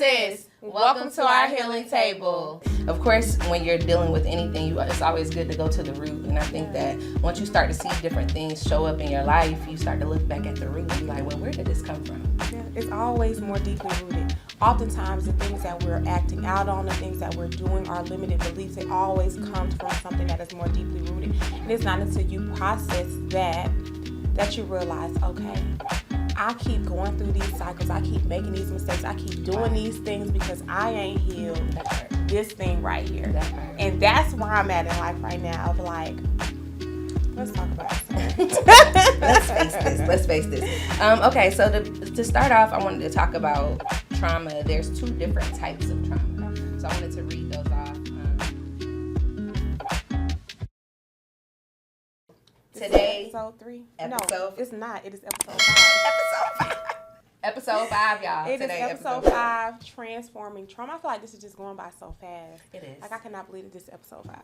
Sis, welcome to our healing table. Of course, when you're dealing with anything, it's always good to go to the root. And I think that once you start to see different things show up in your life, you start to look back at the root and be like, well, where did this come from? Yeah, it's always more deeply rooted. Oftentimes, the things that we're acting out on, the things that we're doing, our limited beliefs, it always comes from something that is more deeply rooted. And it's not until you process that you realize, okay, I keep going through these cycles. I keep making these mistakes. I keep doing these things because I ain't healed this thing right here. And that's where I'm at in life right now. Of like, let's talk about it. Let's face this. Okay, so to start off, I wanted to talk about trauma. There's two different types of trauma. So I wanted to read those off. Today, episode 3. No, it's not. It is episode 5. Episode 5, y'all. It Today, is episode 5, transforming trauma. I feel like this is just going by so fast. It is. Like, I cannot believe that this is episode 5.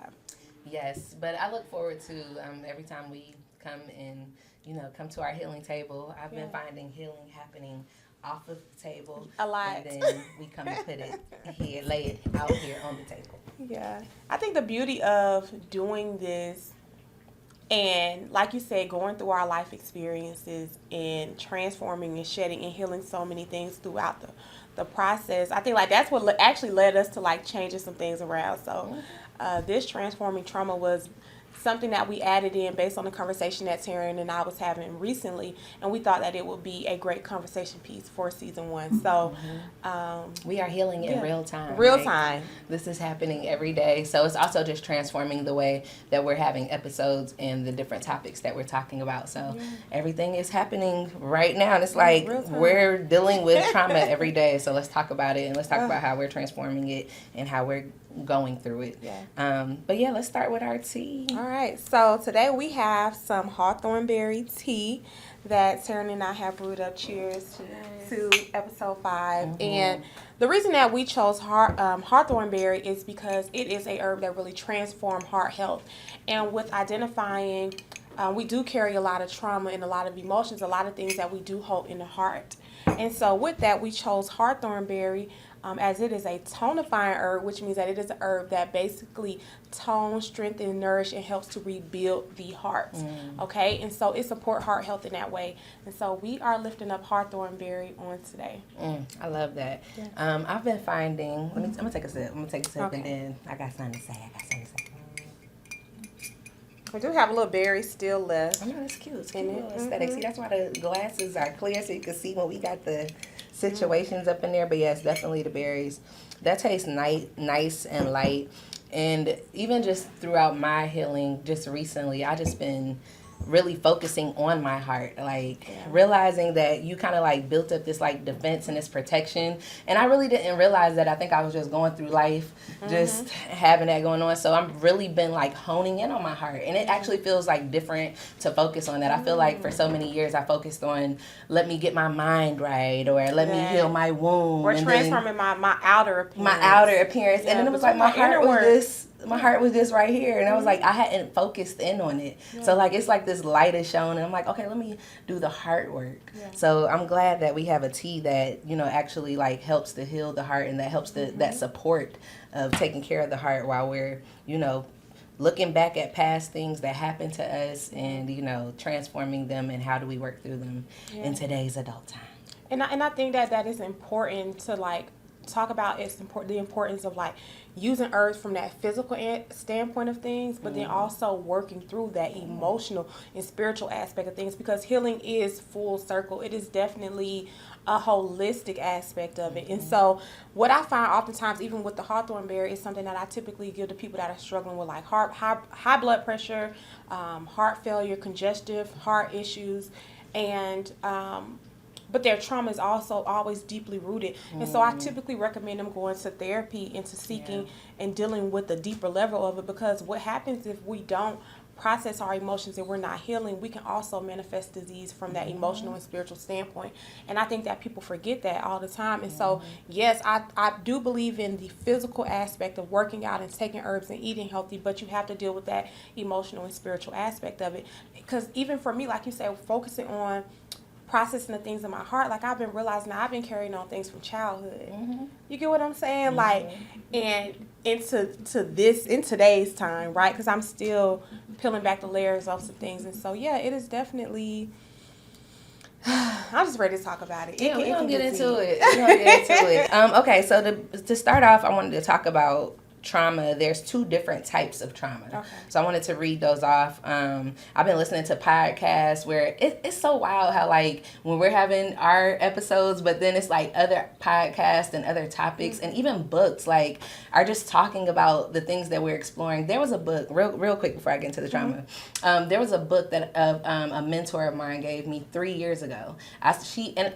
Yes, but I look forward to every time we come and, come to our healing table. I've been finding healing happening off of the table. A lot. And then we come and put it here, lay it out here on the table. Yeah. I think the beauty of doing this, and like you said, going through our life experiences and transforming and shedding and healing so many things throughout the process, I think like that's what actually led us to like changing some things around. So this transforming trauma was something that we added in based on the conversation that Taryn and I was having recently, and we thought that it would be a great conversation piece for season 1. So we are healing in real time. Real time. This is happening every day. So it's also just transforming the way that we're having episodes and the different topics that we're talking about. So everything is happening right now. And it's like we're dealing with trauma every day. So let's talk about it, and let's talk about how we're transforming it and how we're going through it. But yeah, let's start with our tea. All right, so today we have some hawthorn berry tea that Taryn and I have brewed up. Cheers to episode 5. And the reason that we chose hawthorn berry is because it is a herb that really transforms heart health. And with identifying, we do carry a lot of trauma and a lot of emotions, a lot of things that we do hold in the heart. And so with that, we chose hawthorn berry as it is a tonifying herb, which means that it is a herb that basically tones, strengthens, nourishes, and helps to rebuild the heart. Okay, and so it supports heart health in that way. And so we are lifting up hawthorn berry on today. I love that. I've been finding. I'm gonna take a sip. And then I got something to say. We do have a little berry still left. I know, it's cute. It's cute little aesthetic. See, that's why the glasses are clear so you can see when we got the situations up in there. But yes, definitely the berries. That tastes nice and light. And even just throughout my healing, just recently, I just been really focusing on my heart, like realizing that you kind of like built up this like defense and this protection, and I really didn't realize that. I think I was just going through life just having that going on. So I'm really been like honing in on my heart, and it actually feels like different to focus on that. I feel like for so many years I focused on let me get my mind right, or let me heal my wound, or transforming my outer appearance. And then it was like my heart was just right here, and I was like, I hadn't focused in on it. So like it's like this light is shown, and I'm like, okay, let me do the heart work. So I'm glad that we have a tea that actually like helps to heal the heart, and that helps that support of taking care of the heart while we're looking back at past things that happened to us, and transforming them, and how do we work through them in today's adult time. And I think that is important to like talk about. It's the importance of like using herbs from that physical standpoint of things, but then also working through that emotional and spiritual aspect of things, because healing is full circle. It is definitely a holistic aspect of it. And so what I find oftentimes, even with the hawthorn berry, is something that I typically give to people that are struggling with like high blood pressure, heart failure, congestive heart issues, and but their trauma is also always deeply rooted. And so I typically recommend them going to therapy and to seeking and dealing with the deeper level of it, because what happens if we don't process our emotions and we're not healing, we can also manifest disease from that emotional and spiritual standpoint. And I think that people forget that all the time. And so, yes, I do believe in the physical aspect of working out and taking herbs and eating healthy, but you have to deal with that emotional and spiritual aspect of it. Because even for me, like you said, focusing on processing the things in my heart, like I've been realizing that I've been carrying on things from childhood. You get what I'm saying? Like, and in today's time, right? Because I'm still peeling back the layers of some things. And so, yeah, it is definitely, I'm just ready to talk about it. Yeah, we're going to get into it. Okay, so to start off, I wanted to talk about trauma. There's 2 different types of trauma. Okay. So I wanted to read those off. I've been listening to podcasts where it's so wild how, like, when we're having our episodes, but then it's like other podcasts and other topics and even books, like, are just talking about the things that we're exploring. There was a book, real quick before I get into the trauma. There was a book that a mentor of mine gave me 3 years ago. She gave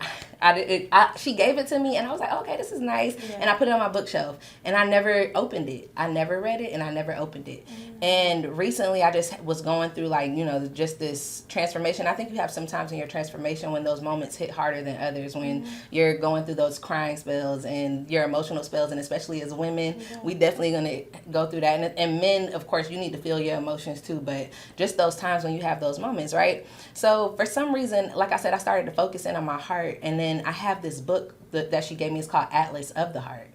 it to me and I was like, okay, this is nice. Yeah. And I put it on my bookshelf and I never opened it. I never read it and I never opened it. And recently I just was going through, like, you know, just this transformation. I think you have sometimes in your transformation when those moments hit harder than others, when you're going through those crying spells and your emotional spells, and especially as women, we definitely going to go through that. And men, of course, you need to feel your emotions too, but just those times when you have those moments, right? So for some reason, like I said, I started to focus in on my heart, and then I have this book that she gave me. It's called Atlas of the Heart.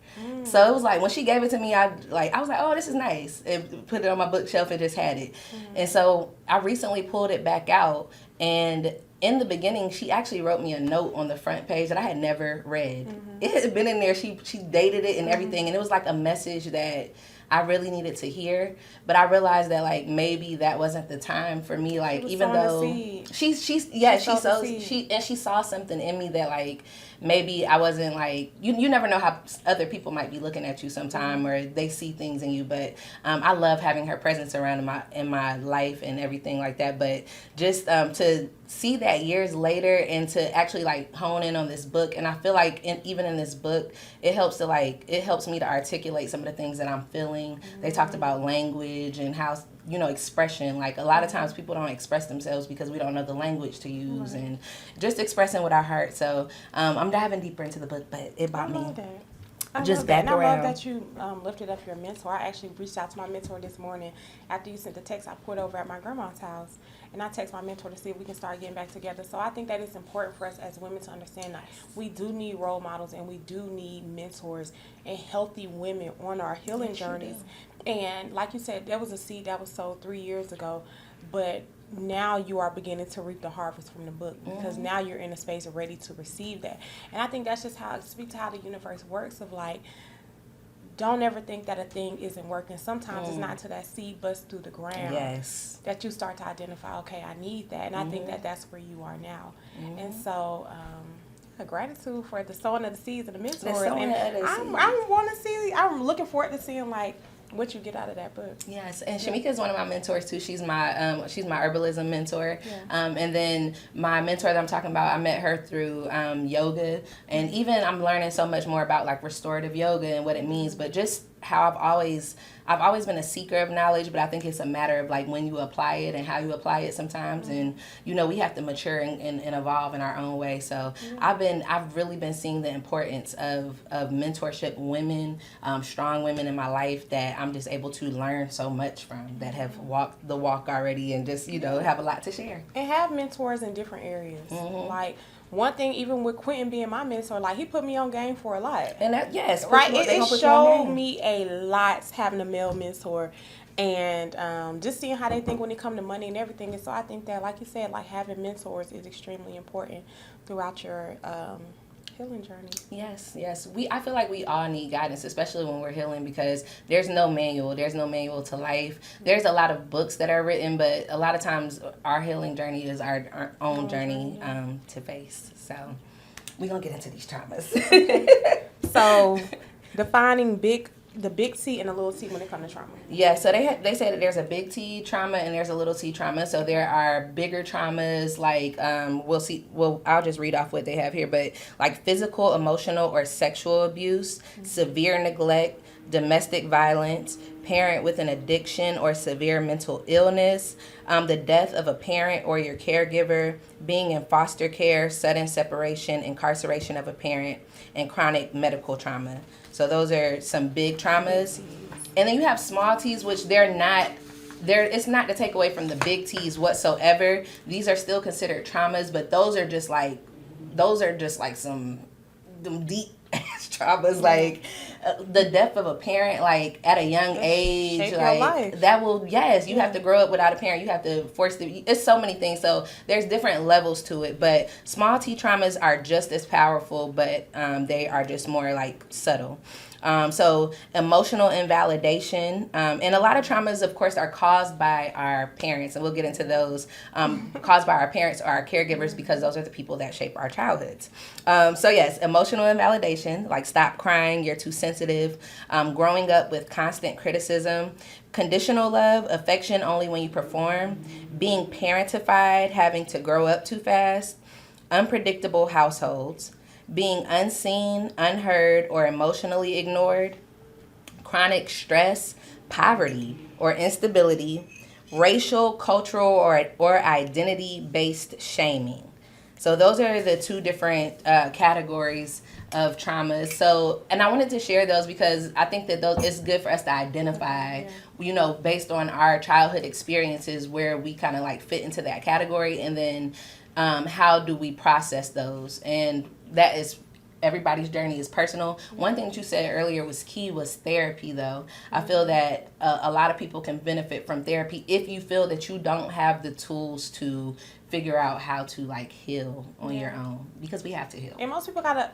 So it was like when she gave it to me, I was like, oh, this is nice. And put it on my bookshelf and just had it. And so I recently pulled it back out, and in the beginning, she actually wrote me a note on the front page that I had never read. It had been in there. She dated it and everything, and it was like a message that I really needed to hear. But I realized that, like, maybe that wasn't the time for me. Like, even though she saw something in me that, like, maybe I wasn't, like, you never know how other people might be looking at you sometime, or they see things in you. But I love having her presence around in my life and everything like that. But just to see that years later and to actually, like, hone in on this book, and I feel like even in this book, it helps me to articulate some of the things that I'm feeling. They talked about language and how, you know, expression. Like, a lot of times people don't express themselves because we don't know the language to use, and just expressing with our heart. So I'm diving deeper into the book, but it brought me just back around. I love that you lifted up your mentor. I actually reached out to my mentor this morning after you sent the text. I pulled over at my grandma's house, and I text my mentor to see if we can start getting back together. So I think that it's important for us as women to understand that we do need role models and we do need mentors and healthy women on our healing journeys. And like you said, there was a seed that was sowed 3 years ago, but now you are beginning to reap the harvest from the book, because now you're in a space ready to receive that. And I think that's just how the universe works, of, like, don't ever think that a thing isn't working. Sometimes it's not until that seed busts through the ground that you start to identify, okay, I need that. And I think that that's where you are now. And so gratitude for the sowing of the seeds and the mentors. I'm looking forward to seeing, like, what you get out of that book. Yes, and Shamika is one of my mentors too. She's my herbalism mentor. And then my mentor that I'm talking about, I met her through yoga, and even I'm learning so much more about, like, restorative yoga and what it means, but just how I've always been a seeker of knowledge, but I think it's a matter of, like, when you apply it and how you apply it sometimes. And, you know, we have to mature and evolve in our own way. So I've really been seeing the importance of mentorship, women, strong women in my life that I'm just able to learn so much from, that have walked the walk already, and just, you know, have a lot to share. And have mentors in different areas. Like, one thing, even with Quentin being my mentor, like, he put me on game for a lot. And that, right, it showed me a lot having a male mentor, and just seeing how they think when it comes to money and everything. And so I think that, like you said, like, having mentors is extremely important throughout your healing journey. Yes. I feel like we all need guidance, especially when we're healing, because there's no manual to life. There's a lot of books that are written, but a lot of times our healing journey is our own journey to face. So we're gonna get into these traumas. So defining the big T and the little T when it comes to trauma. Yeah, so they say that there's a big T trauma and there's a little T trauma. So there are bigger traumas, like I'll just read off what they have here, but like physical, emotional, or sexual abuse, severe neglect, domestic violence, parent with an addiction or severe mental illness, the death of a parent or your caregiver, being in foster care, sudden separation, incarceration of a parent, and chronic medical trauma. So those are some big traumas. And then you have small T's, which it's not to take away from the big T's whatsoever. These are still considered traumas, but those are just like those are just like some deep ass traumas, like the death of a parent, like at a young age, shape your like life. that will, yes, you have to grow up without a parent. You have to force it's so many things. So there's different levels to it, but small T traumas are just as powerful, but they are just more like subtle. So emotional invalidation, and a lot of traumas, of course, are caused by our parents, and we'll get into those, caused by our parents or our caregivers, because those are the people that shape our childhoods. So yes, emotional invalidation, like stop crying, you're too sensitive, growing up with constant criticism, conditional love, affection only when you perform, being parentified, having to grow up too fast, unpredictable households, being unseen, unheard, or emotionally ignored, chronic stress, poverty or instability, racial, cultural, or identity-based shaming. So those are the two different categories of traumas. So, and I wanted to share those because I think that those, it's good for us to identify, you know, based on our childhood experiences, where we kind of like fit into that category, and then how do we process those. And that is, everybody's journey is personal. One thing that you said earlier was key, was therapy, though. I feel that a lot of people can benefit from therapy if you feel that you don't have the tools to figure out how to like heal on your own, because we have to heal. And most people gotta,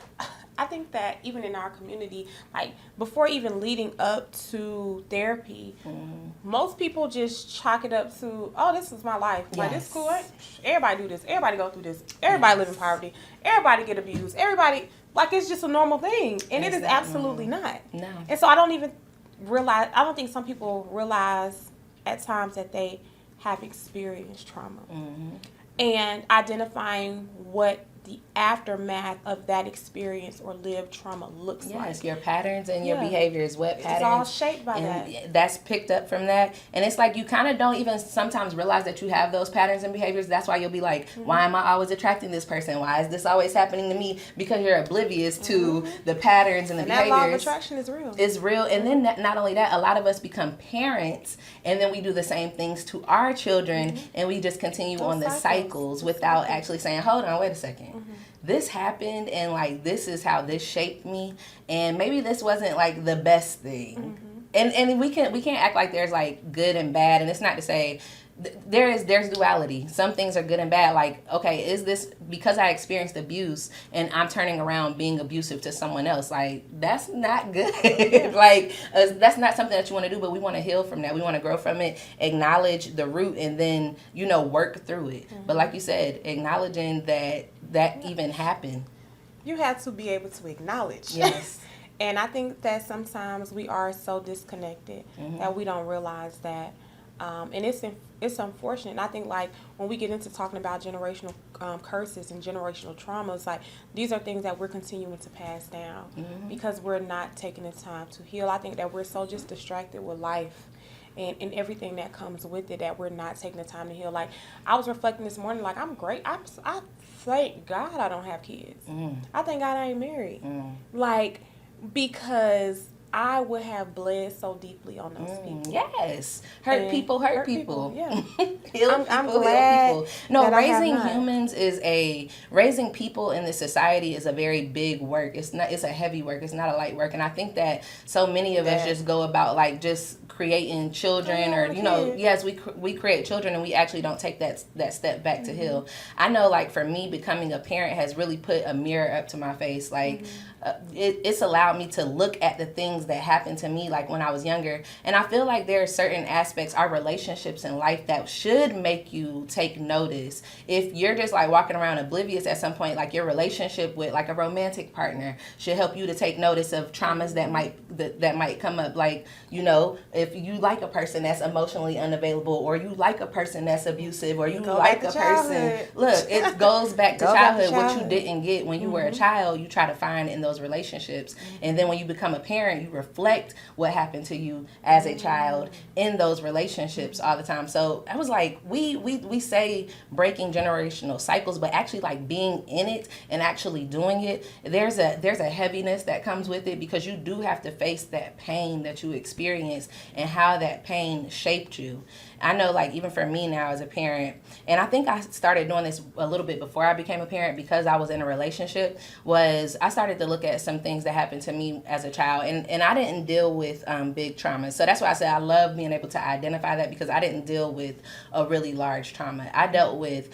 I think that even in our community, like before even leading up to therapy, most people just chalk it up to, oh, this is my life. Like, this is cool. Everybody do this. Everybody go through this. Everybody live in poverty. Everybody get abused. Everybody, like, it's just a normal thing. And it is absolutely not. No. And so I don't even realize, I don't think some people realize at times that they have experienced trauma. And identifying what the aftermath of that experience or lived trauma looks like. Yes, your patterns and your behaviors, what patterns. It's all shaped by that. That's picked up from that. And it's like you kind of don't even sometimes realize that you have those patterns and behaviors. That's why you'll be like, why am I always attracting this person? Why is this always happening to me? Because you're oblivious to the patterns and the behaviors. That law of attraction is real. It's real. And then not only that, a lot of us become parents, and then we do the same things to our children, and we just continue on the cycles without actually saying, hold on, wait a second. This happened, and like this is how this shaped me, and maybe this wasn't like the best thing. And we can't act like there's like good and bad, and it's not to say there's duality. Some things are good and bad. Like, okay, is this because I experienced abuse and I'm turning around being abusive to someone else? Like, that's not good. Like, that's not something that you want to do, but we want to heal from that. We want to grow from it, acknowledge the root, and then, you know, work through it. But like you said, acknowledging that even happened. You have to be able to acknowledge. Yes. And I think that sometimes we are so disconnected that we don't realize that. And it's unfortunate. And I think, like, when we get into talking about generational curses and generational traumas, like, these are things that we're continuing to pass down because we're not taking the time to heal. I think that we're so just distracted with life and everything that comes with it that we're not taking the time to heal. Like, I was reflecting this morning, like, I'm great. I thank God I don't have kids. I thank God I ain't married. Like, because I would have bled so deeply on those people. Yes. Hurt people. Yeah. Heal I'm people, glad heal people. No, that raising humans raising people in this society is a very big work. It's a heavy work. It's not a light work. And I think that so many of us just go about like just creating children or, you know, yes, we create children and we actually don't take that step back to heal. I know, like, for me, becoming a parent has really put a mirror up to my face. Like, it's allowed me to look at the things that happened to me, like, when I was younger. And I feel like there are certain aspects, our relationships in life, that should make you take notice. If you're just, like, walking around oblivious at some point, like, your relationship with, like, a romantic partner should help you to take notice of traumas that might come up. Like, you know, if you like a person that's emotionally unavailable, or you like a person that's abusive, or you like a person, look, it goes back to childhood. What you didn't get when you were a child, you try to find in those relationships. And then when you become a parent, you reflect what happened to you as a child in those relationships all the time. So I was like, we say breaking generational cycles, but actually like being in it and actually doing it, there's a heaviness that comes with it, because you do have to face that pain that you experienced and how that pain shaped you. I know, like, even for me now as a parent, and I think I started doing this a little bit before I became a parent because I was in a relationship, was I started to look at some things that happened to me as a child, and I didn't deal with big traumas. So that's why I said I love being able to identify that, because I didn't deal with a really large trauma. I dealt with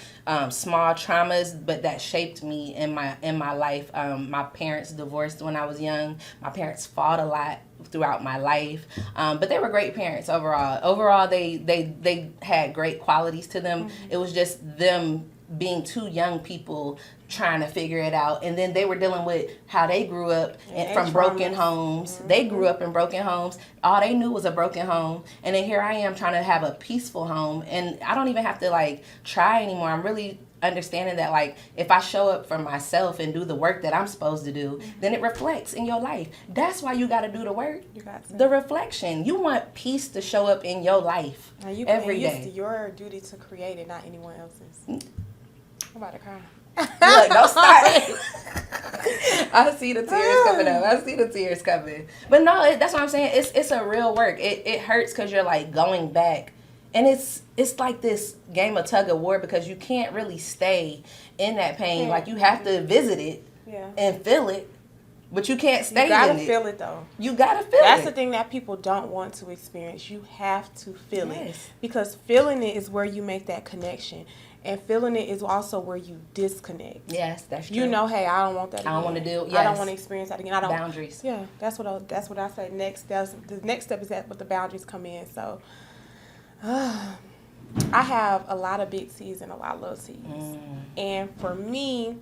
small traumas, but that shaped me in my life. My parents divorced when I was young. My parents fought a lot throughout my life, but they were great parents overall. They had great qualities to them. It was just them being two young people trying to figure it out, and then they were dealing with how they grew up from broken homes. They grew up in broken homes. All they knew was a broken home, and then here I am trying to have a peaceful home, and I don't even have to like try anymore. I'm really understanding that, like, if I show up for myself and do the work that I'm supposed to do, then it reflects in your life. That's why you got to do the work. You got to. The reflection. You want peace to show up in your life every day. It's your duty to create it, not anyone else's. I'm about to cry. Look, don't start. I see the tears coming up. I see the tears coming. But no, that's what I'm saying. It's a real work. It hurts because you're like going back. And it's like this game of tug of war, because you can't really stay in that pain. Like, you have to visit it and feel it, but you can't stay in it. You gotta feel it, though. You gotta feel it. That's the thing that people don't want to experience. You have to feel it, because feeling it is where you make that connection. And feeling it is also where you disconnect. Yes, that's true. You know, hey, I don't want that again. I don't want to do. Yes. I don't want to experience that again. I don't. Boundaries. Yeah, that's what I say. The next step is that what the boundaries come in. So, I have a lot of big C's and a lot of little C's. And for me,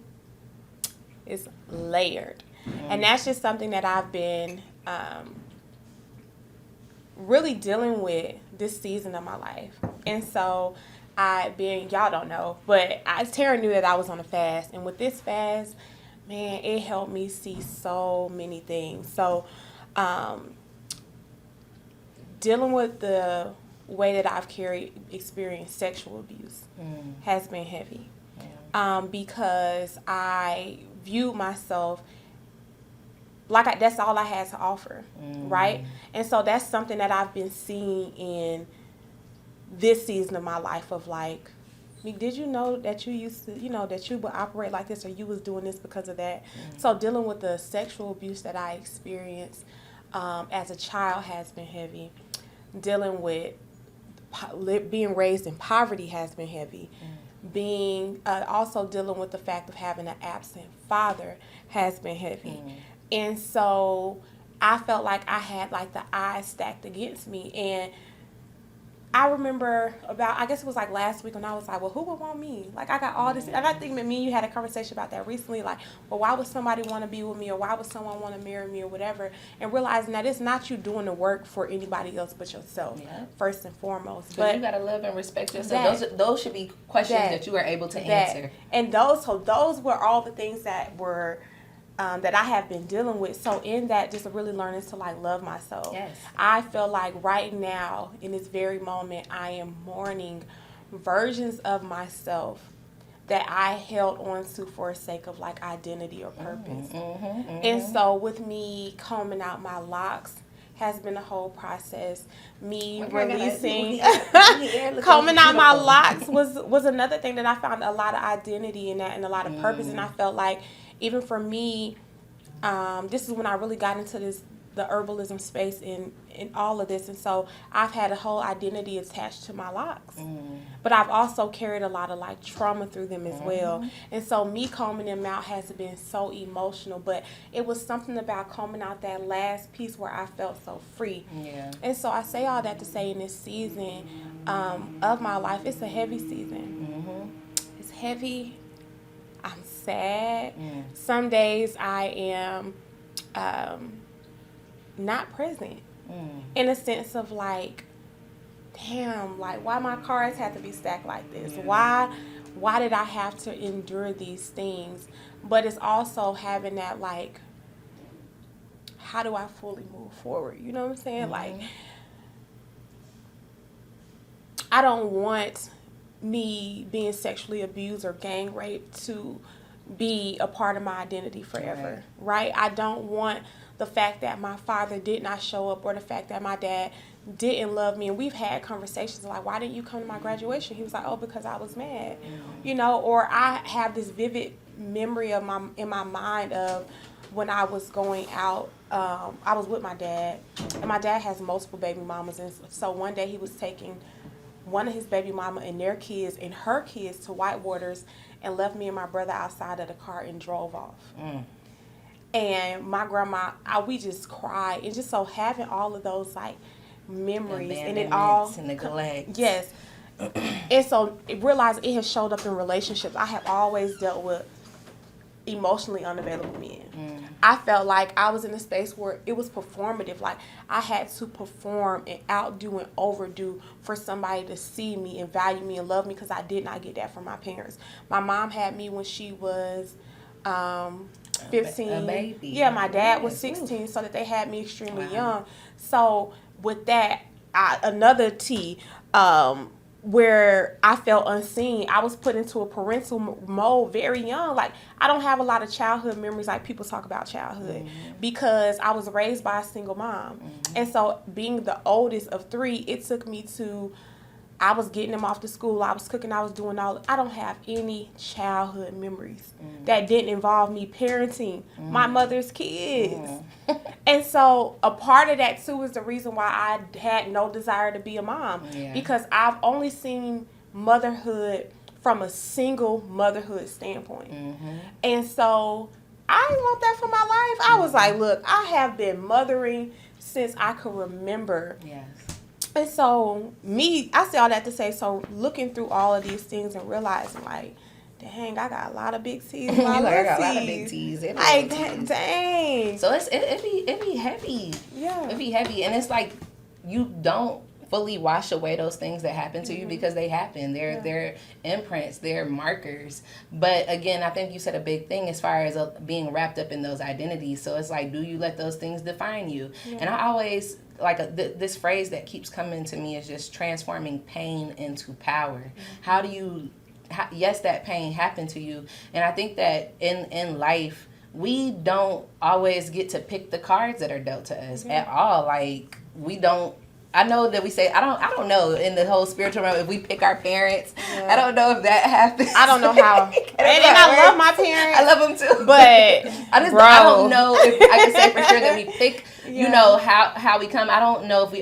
it's layered. And that's just something that I've been really dealing with this season of my life. And so y'all don't know, but Tara knew that I was on a fast. And with this fast, man, it helped me see so many things. So dealing with the way that I've experienced sexual abuse has been heavy, because I viewed myself like that's all I had to offer, right? And so that's something that I've been seeing in this season of my life, of like, did you know that you used to, that you would operate like this, or you was doing this because of that? So dealing with the sexual abuse that I experienced as a child has been heavy. Dealing with being raised in poverty has been heavy. Being also dealing with the fact of having an absent father has been heavy. And so I felt like I had like the odds stacked against me. And I remember I guess it was like last week when I was like, well, who would want me? Like, I got all this. And I think that me and you had a conversation about that recently. Like, well, why would somebody want to be with me, or why would someone want to marry me, or whatever? And realizing that it's not you doing the work for anybody else but yourself, first and foremost. But you got to love and respect yourself. Those should be questions that you are able to answer. And those were all the things that were that I have been dealing with. So in that, just really learning to like love myself. Yes. I feel like right now, in this very moment, I am mourning versions of myself that I held on to for the sake of like identity or purpose. And so with me combing out my locks has been a whole process. Me releasing, combing out my locks was another thing that I found a lot of identity in that, and a lot of purpose. And I felt like, even for me, this is when I really got into the herbalism space in all of this. And so I've had a whole identity attached to my locks. But I've also carried a lot of like trauma through them as well. And so me combing them out has been so emotional. But it was something about combing out that last piece where I felt so free. And so I say all that to say, in this season of my life, it's a heavy season. It's heavy. I'm sad. Some days I am not present, in a sense of like, damn, like, why my cards have to be stacked like this? Why did I have to endure these things? But it's also having that like, how do I fully move forward? You know what I'm saying? Like, I don't want me being sexually abused or gang raped to be a part of my identity forever, right? I don't want the fact that my father did not show up or the fact that my dad didn't love me. And we've had conversations like, why didn't you come to my graduation? He was like, oh, because I was mad, you know. Or I have this vivid memory of in my mind of when I was going out. I was with my dad, and my dad has multiple baby mamas, and so one day he was taking one of his baby mama and their kids and her kids to Whitewaters and left me and my brother outside of the car and drove off. And my grandma, we just cried. And just so having all of those like memories and it all and neglect. Yes. And so realize it has showed up in relationships. I have always dealt with emotionally unavailable men. I felt like I was in a space where it was performative. Like I had to perform and outdo and overdo for somebody to see me and value me and love me, because I did not get that from my parents. My mom had me when she was 15. A baby. Yeah, my dad was 16, so that they had me extremely young. So with that, another T, where I felt unseen. I was put into a parental mode very young. Like, I don't have a lot of childhood memories like people talk about childhood, because I was raised by a single mom. And so being the oldest of three, it took me to, I was getting them off to school, I was cooking, I was doing I don't have any childhood memories that didn't involve me parenting my mother's kids. And so a part of that too is the reason why I had no desire to be a mom, because I've only seen motherhood from a single motherhood standpoint. And so I didn't want that for my life. I was like, look, I have been mothering since I could remember. And so I say all that to say, so looking through all of these things and realizing like, dang, I got a lot of big T's. I got a lot of big T's. Like, dang. So it be heavy. Yeah. It be heavy. And it's like you don't fully wash away those things that happen to you, because they happen. They're imprints, they're markers. But again, I think you said a big thing as far as being wrapped up in those identities. So it's like, do you let those things define you? And I always this phrase that keeps coming to me is just transforming pain into power. How do you yes, that pain happened to you, and I think that in life we don't always get to pick the cards that are dealt to us at all. Like, we don't. I know that we say, I don't know in the whole spiritual realm if we pick our parents. I don't know if that happens. I don't know how. And I love my parents. I love them too. But I don't know if I can say for sure that we pick, you know, how we come. I don't know if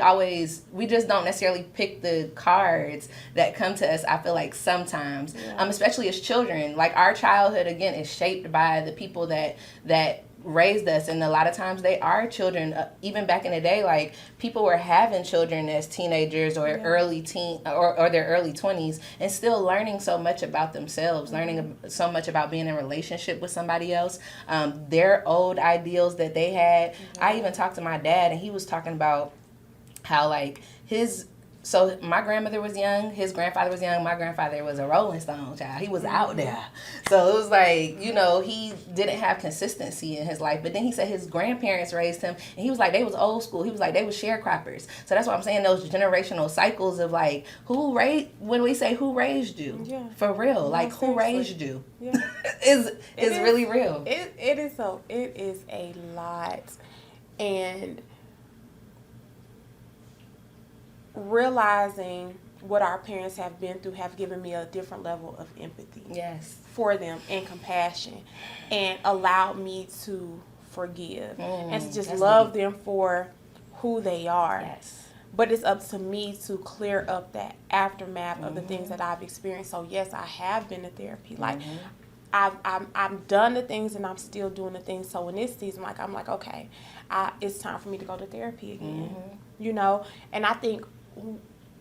we just don't necessarily pick the cards that come to us. I feel like sometimes, especially as children, like our childhood again is shaped by the people that raised us, and a lot of times they are children. Even back in the day, like people were having children as teenagers or early teen or their early 20s, and still learning so much about themselves, learning so much about being in a relationship with somebody else, their old ideals that they had. I even talked to my dad, and he was talking about how like so my grandmother was young, his grandfather was young, my grandfather was a Rolling Stone child. He was out there. So it was like, you know, he didn't have consistency in his life. But then he said his grandparents raised him, and he was like, they was old school. He was like, they was sharecroppers. So that's what I'm saying, those generational cycles of like, when we say who raised you? For real. Like, who raised you? is really real. It is a lot. And realizing what our parents have been through have given me a different level of empathy for them and compassion, and allowed me to forgive and to just love them for who they are. But it's up to me to clear up that aftermath of the things that I've experienced. So yes, I have been to therapy. Like I've done the things, and I'm still doing the things. So in this season, I'm like, okay, it's time for me to go to therapy again. You know, and I think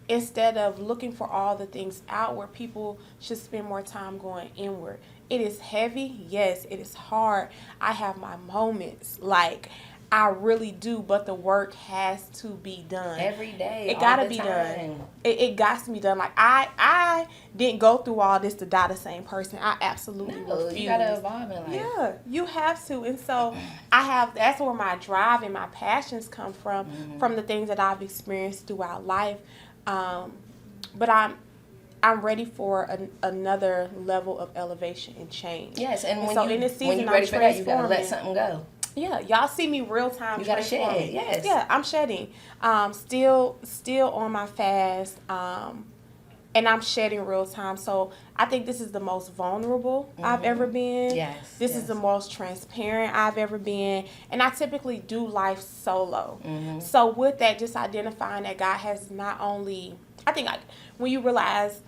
instead of looking for all the things outward, people should spend more time going inward. It is heavy. Yes, it is hard. I have my moments. Like, I really do, but the work has to be done. Every day. It gotta be done. It got to be done. Like I didn't go through all this to die the same person. I absolutely refuse. You gotta evolve in life. Yeah, you have to. And so that's where my drive and my passions come from the things that I've experienced throughout life. But I'm ready for another level of elevation and change. Yes, and when you're ready for that, you gotta let something go. Yeah, y'all see me real time. You gotta shed, yes. Yeah, I'm shedding. Still on my fast, and I'm shedding real time. So I think this is the most vulnerable I've ever been. Yes. This is the most transparent I've ever been, and I typically do life solo. So with that, just identifying that God has not only, I think when you realize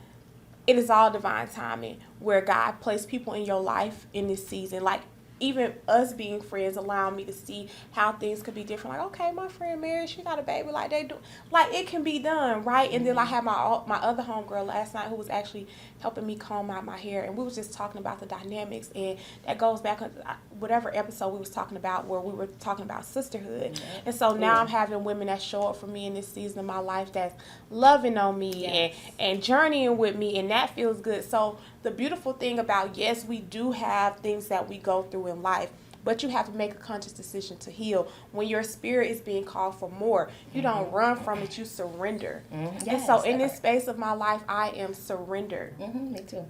it is all divine timing, where God placed people in your life in this season, like. Even us being friends allowing me to see how things could be different. Like, okay, my friend Mary, she got a baby. Like, they do. Like, it can be done, right? And then I had my other homegirl last night who was actually helping me comb out my hair. And we was just talking about the dynamics. And that goes back to whatever episode we was talking about where we were talking about sisterhood. And so now I'm having women that show up for me in this season of my life that's loving on me and journeying with me. And that feels good. So the beautiful thing about, yes, we do have things that we go through in life, but you have to make a conscious decision to heal. When your spirit is being called for more, you don't run from it, you surrender. Yes, and so in this space of my life, I am surrendered. Me too.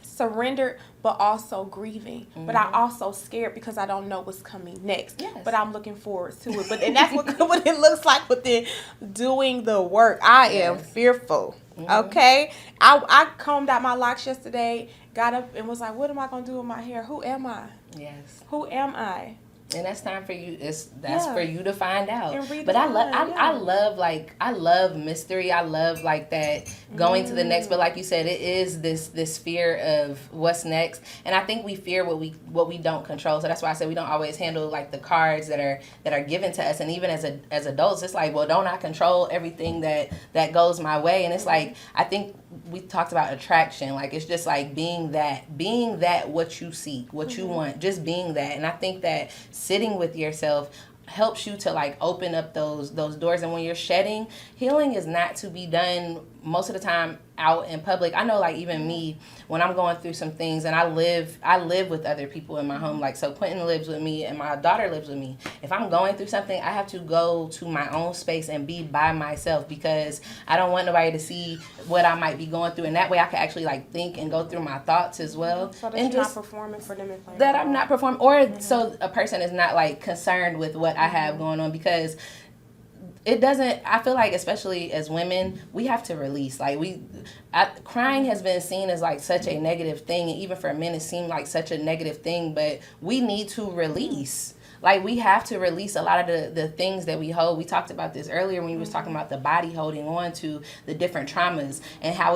Surrendered, but also grieving. But I also scared because I don't know what's coming next. Yes. But I'm looking forward to it. And that's what it looks like within doing the work. I am fearful. Okay? I combed out my locks yesterday, got up and was like, what am I going to do with my hair? Who am I? Yes. Who am I? And that's time for you. That's for you to find out. But I love mystery. I love like that going to the next. But like you said, it is this fear of what's next. And I think we fear what we don't control. So that's why I said we don't always handle like the cards that are given to us. And even as adults, it's like, well, don't I control everything that goes my way? And it's like, I think we talked about attraction. Like it's just like being that what you seek, what you want, just being that. And I think that sitting with yourself helps you to like open up those doors. And when you're shedding, healing is not to be done most of the time out in public. I know like even me, when I'm going through some things and I live with other people in my home, like so Quentin lives with me and my daughter lives with me. If I'm going through something, I have to go to my own space and be by myself because I don't want nobody to see what I might be going through, and that way I can actually like think and go through my thoughts as well. So that and you're just not performing for them and playing that I'm not performing, or so a person is not like concerned with what I have going on, because it doesn't, I feel like especially as women, we have to release. Like crying has been seen as like such a negative thing, and even for men it seemed like such a negative thing, but we need to release. Like we have to release a lot of the things that we hold. We talked about this earlier when we was talking about the body holding on to the different traumas and how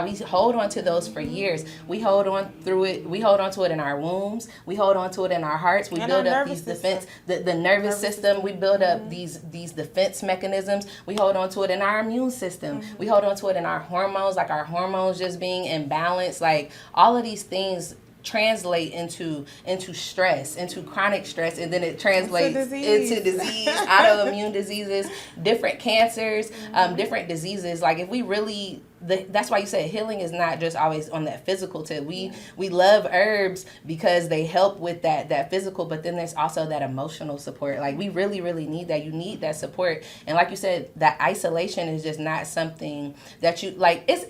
we hold on to those for years. We hold on through it. We hold on to it in our wombs. We hold on to it in our hearts. We build up these defense, the nervous system. We build up these defense mechanisms. We hold on to it in our immune system. We hold on to it in our hormones, like our hormones just being imbalanced. Like all of these things translate into stress, into chronic stress, and then it translates into disease, autoimmune diseases, different cancers, different diseases. Like if we really, that's why you said healing is not just always on that physical tip. We love herbs because they help with that physical, but then there's also that emotional support. Like we really, really need that. You need that support. And like you said, that isolation is just not something that you like. It's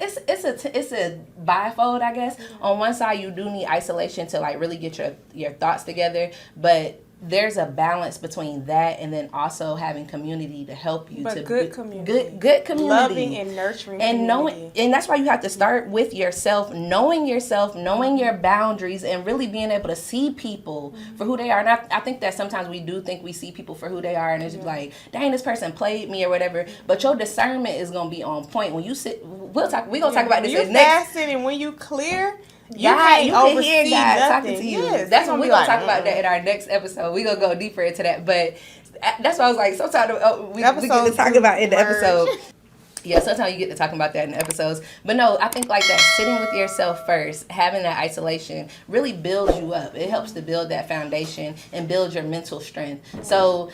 a bifold, I guess. On one side, you do need isolation to like really get your thoughts together, but there's a balance between that and then also having community to help you. But good community. Good community. Loving and nurturing and community. And that's why you have to start with yourself, knowing your boundaries, and really being able to see people for who they are. And I think that sometimes we do think we see people for who they are, and it's like, dang, this person played me or whatever. But your discernment is going to be on point. When you sit, we're going to talk about this when next. Fasting and when you clear, you can oversee God nothing. talking to you. Yes, that's when we're going to talk about that in our next episode. We're going to go deeper into that. But that's why I was like, sometimes we get to talk about in the episode. Yeah, sometimes you get to talking about that in episodes. But no, I think like that, sitting with yourself first, having that isolation really builds you up. It helps to build that foundation and build your mental strength. So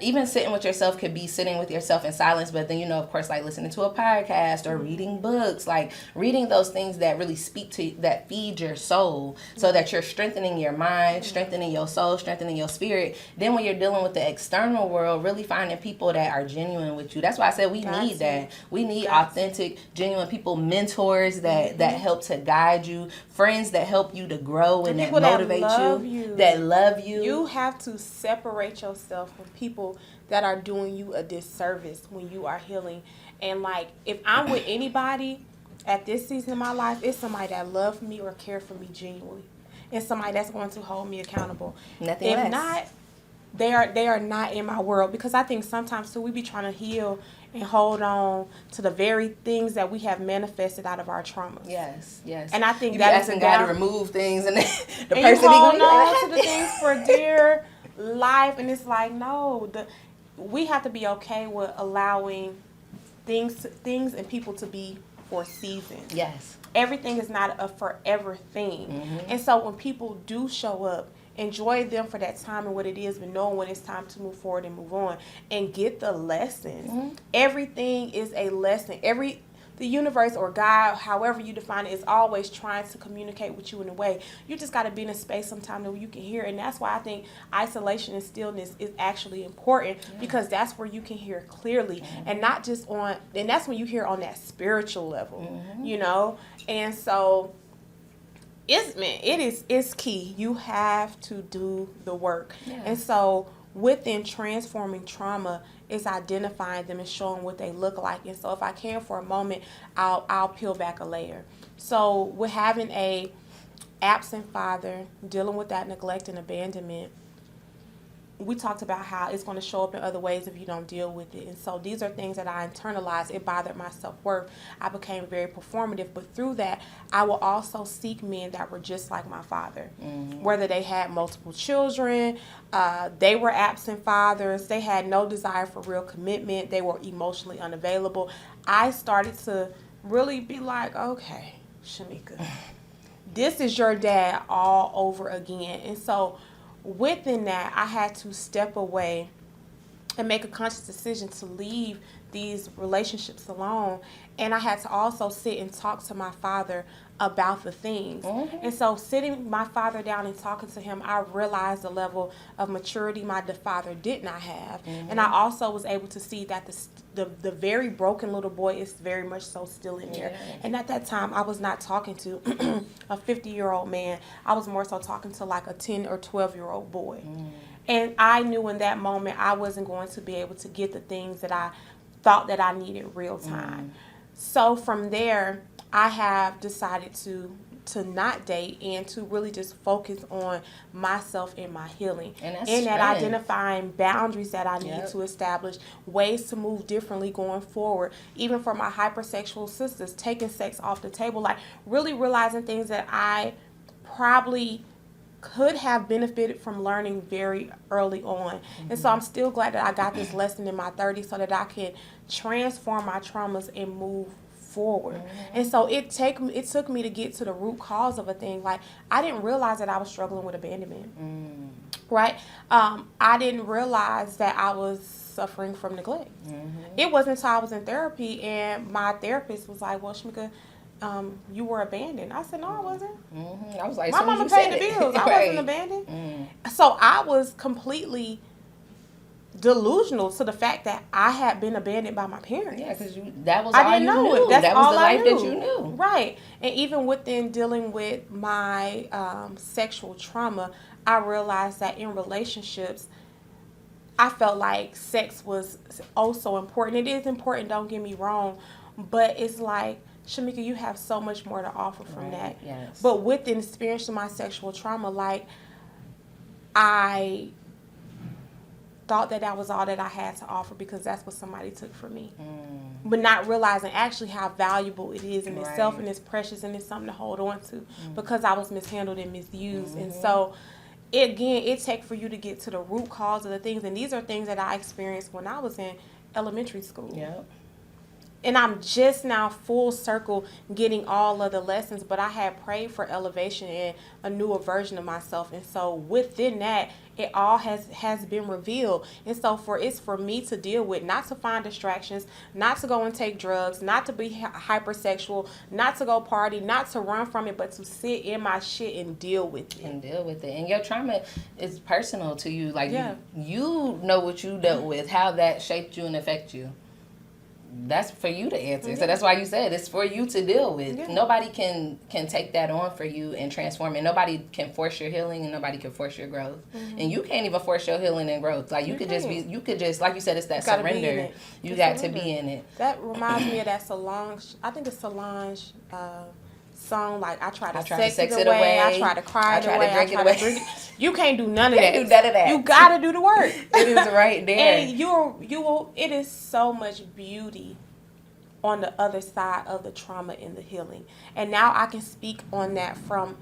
even sitting with yourself could be sitting with yourself in silence, but then, of course, like listening to a podcast or reading books, like reading those things that really speak to, that feed your soul, so that you're strengthening your mind, strengthening your soul, strengthening your spirit. Then when you're dealing with the external world, really finding people that are genuine with you. That's why I said we need that. We need authentic, genuine people, mentors that help to guide you, friends that help you to grow and that motivate you, that love you. You have to separate yourself from people that are doing you a disservice when you are healing. And like, if I'm with anybody at this season of my life, it's somebody that loves me or cares for me genuinely, and somebody that's going to hold me accountable. Nothing if less. not, they are not in my world, because I think sometimes too we be trying to heal and hold on to the very things that we have manifested out of our traumas. Yes. And I think you that asking God to remove things, and the and person you hold on like, to the things for dear life, and it's like, no, we have to be okay with allowing things and people to be for seasons. Yes. Everything is not a forever thing. And so when people do show up, enjoy them for that time and what it is, but knowing when it's time to move forward and move on and get the lessons. Everything is a lesson. The universe or God, however you define it, is always trying to communicate with you in a way. You just got to be in a space sometime where you can hear it. And that's why I think isolation and stillness is actually important, because that's where you can hear clearly, and not just and that's when you hear on that spiritual level, And so it's key. You have to do the work. And so within transforming trauma is identifying them and showing what they look like. And so if I can for a moment, I'll peel back a layer. So with having a absent father, dealing with that neglect and abandonment, we talked about how it's going to show up in other ways if you don't deal with it. And so these are things that I internalized. It bothered my self-worth. I became very performative. But through that, I will also seek men that were just like my father. Whether they had multiple children, they were absent fathers, they had no desire for real commitment, they were emotionally unavailable. I started to really be like, okay, Shamika, this is your dad all over again. And so within that, I had to step away and make a conscious decision to leave these relationships alone. And I had to also sit and talk to my father about the things. And so sitting my father down and talking to him, I realized the level of maturity my father did not have. And I also was able to see that the very broken little boy is very much so still in there. And at that time, I was not talking to a 50-year-old man. I was more so talking to like a 10 or 12-year-old boy. And I knew in that moment I wasn't going to be able to get the things that I thought that I needed real time. So from there, I have decided to not date and to really just focus on myself and my healing. And that identifying boundaries that I need to establish, ways to move differently going forward. Even for my hypersexual sisters, taking sex off the table, like really realizing things that I probably could have benefited from learning very early on. And so I'm still glad that I got this lesson in my 30s so that I can transform my traumas and move forward. And so it took me to get to the root cause of a thing. Like, I didn't realize that I was struggling with abandonment. Right? I didn't realize that I was suffering from neglect. It wasn't until I was in therapy and my therapist was like, well, Shamika, you were abandoned. I said, no, I wasn't. I was like, my mama paid the bills. I wasn't abandoned. So I was completely delusional to the fact that I had been abandoned by my parents. Yeah, because that was all you knew. That's that was the life that you knew. Right. And even within dealing with my sexual trauma, I realized that in relationships, I felt like sex was so important. It is important, don't get me wrong, but it's like, Shamika, you have so much more to offer from that. Yes. But within experiencing my sexual trauma, like, I thought that was all that I had to offer because that's what somebody took from me. But not realizing actually how valuable it is in itself, and it's precious, and it's something to hold on to because I was mishandled and misused. And so, it takes for you to get to the root cause of the things. And these are things that I experienced when I was in elementary school. and I'm just now full circle getting all of the lessons, but I had prayed for elevation and a newer version of myself. And so within that, it all has been revealed. And so it's for me to deal with, not to find distractions, not to go and take drugs, not to be hypersexual, not to go party, not to run from it, but to sit in my shit and deal with it. And your trauma is personal to you. Like, yeah. you know what you dealt with, how that shaped you and affected you. That's for you to answer. So that's why you said it's for you to deal with. Nobody can take that on for you and transform it. Nobody can force your healing, and nobody can force your growth. And you can't even force your healing and growth. Like, you could just like you said, it's that surrender. You got to be in it. That reminds me of that Solange. I think it's Solange song, like, I try to sex it away, I try to cry it away, I try to drink it. You can't do none of that. Do none of that. You gotta do the work. It is right there. And you will. It is so much beauty on the other side of the trauma and the healing. And now I can speak on that from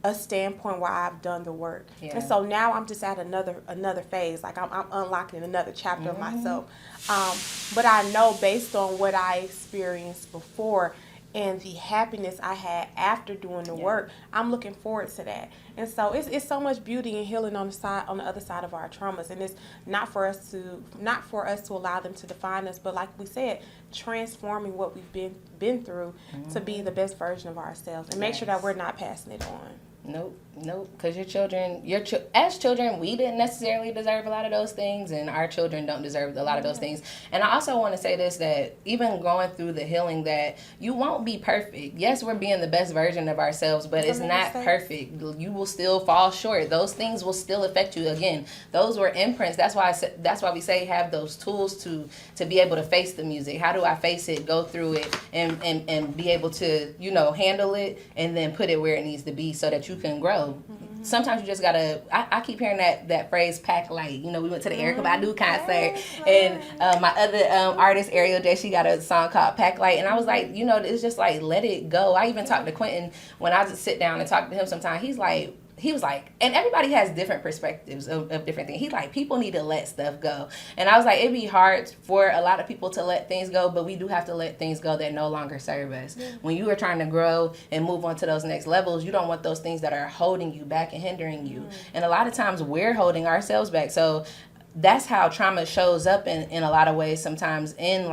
a standpoint where I've done the work. Yeah. And so now I'm just at another phase. Like, I'm unlocking another chapter of myself. But I know, based on what I experienced before and the happiness I had after doing the work, I'm looking forward to that. And so it's so much beauty and healing on the other side of our traumas. And it's not for us to allow them to define us, but like we said, transforming what we've been through to be the best version of ourselves, and make sure that we're not passing it on. Nope. Because as children, we didn't necessarily deserve a lot of those things, and our children don't deserve a lot of those things. And I also want to say this, that even going through the healing, that you won't be perfect. Yes, we're being the best version of ourselves, but it's not perfect. You will still fall short. Those things will still affect you. Again, those were imprints. That's why we say have those tools to be able to face the music. How do I face it, go through it, and be able to, handle it, and then put it where it needs to be so that you can grow. Sometimes you just gotta, I keep hearing that phrase, pack light. We went to the Erykah Badu concert, and my other artist, Ariel J, she got a song called Pack Light, and I was like, it's just like, let it go. I even talked to Quentin when I just sit down and talk to him sometimes. He was like, and everybody has different perspectives of different things. He's like, people need to let stuff go. And I was like, it'd be hard for a lot of people to let things go, but we do have to let things go that no longer serve us. Yeah. When you are trying to grow and move on to those next levels, you don't want those things that are holding you back and hindering you. And a lot of times we're holding ourselves back. So that's how trauma shows up in a lot of ways sometimes, in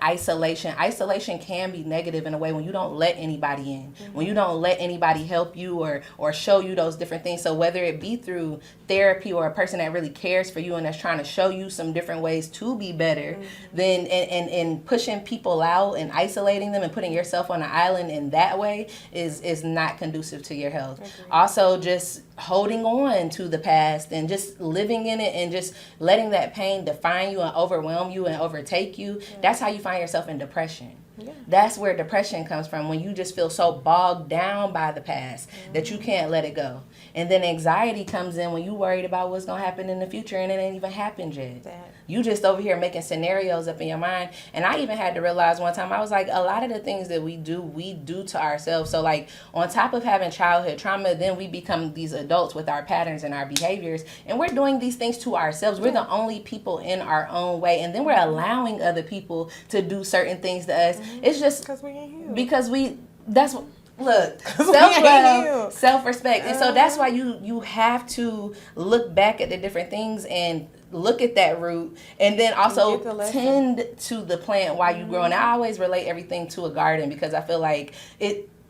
isolation. Isolation can be negative in a way when you don't let anybody in, when you don't let anybody help you or show you those different things. So whether it be through therapy or a person that really cares for you and that's trying to show you some different ways to be better, then and pushing people out and isolating them and putting yourself on an island in that way is not conducive to your health. Also, just holding on to the past and just living in it and just letting that pain define you and overwhelm you and overtake you, that's how you find yourself in depression. Yeah. That's where depression comes from, when you just feel so bogged down by the past that you can't let it go. And then anxiety comes in when you worried about what's going to happen in the future and it ain't even happened yet. You just over here making scenarios up in your mind. And I even had to realize one time, I was like, a lot of the things that we do to ourselves. So like, on top of having childhood trauma, then we become these adults with our patterns and our behaviors, and we're doing these things to ourselves. We're the only people in our own way, and then we're allowing other people to do certain things to us. It's just because we ain't healed. Look, self-love, self-respect. And so that's why you have to look back at the different things and look at that root, and then also tend to the plant while you grow. And I always relate everything to a garden, because I feel like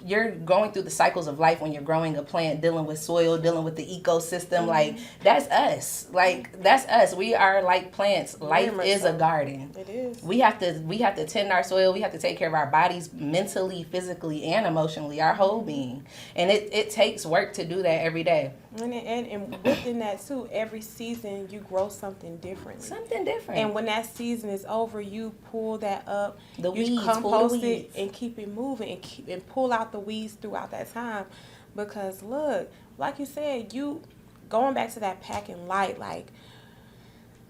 you're going through the cycles of life when you're growing a plant, dealing with soil, dealing with the ecosystem. Like, that's us. We are like plants. Life is a garden. It is. We have to tend our soil. We have to take care of our bodies mentally, physically, and emotionally, our whole being. And it takes work to do that every day. And within that too, every season you grow something different. And when that season is over, you pull that up, you compost it and keep it moving, and pull out the weeds throughout that time. Because look, like you said, you going back to that packing light, like,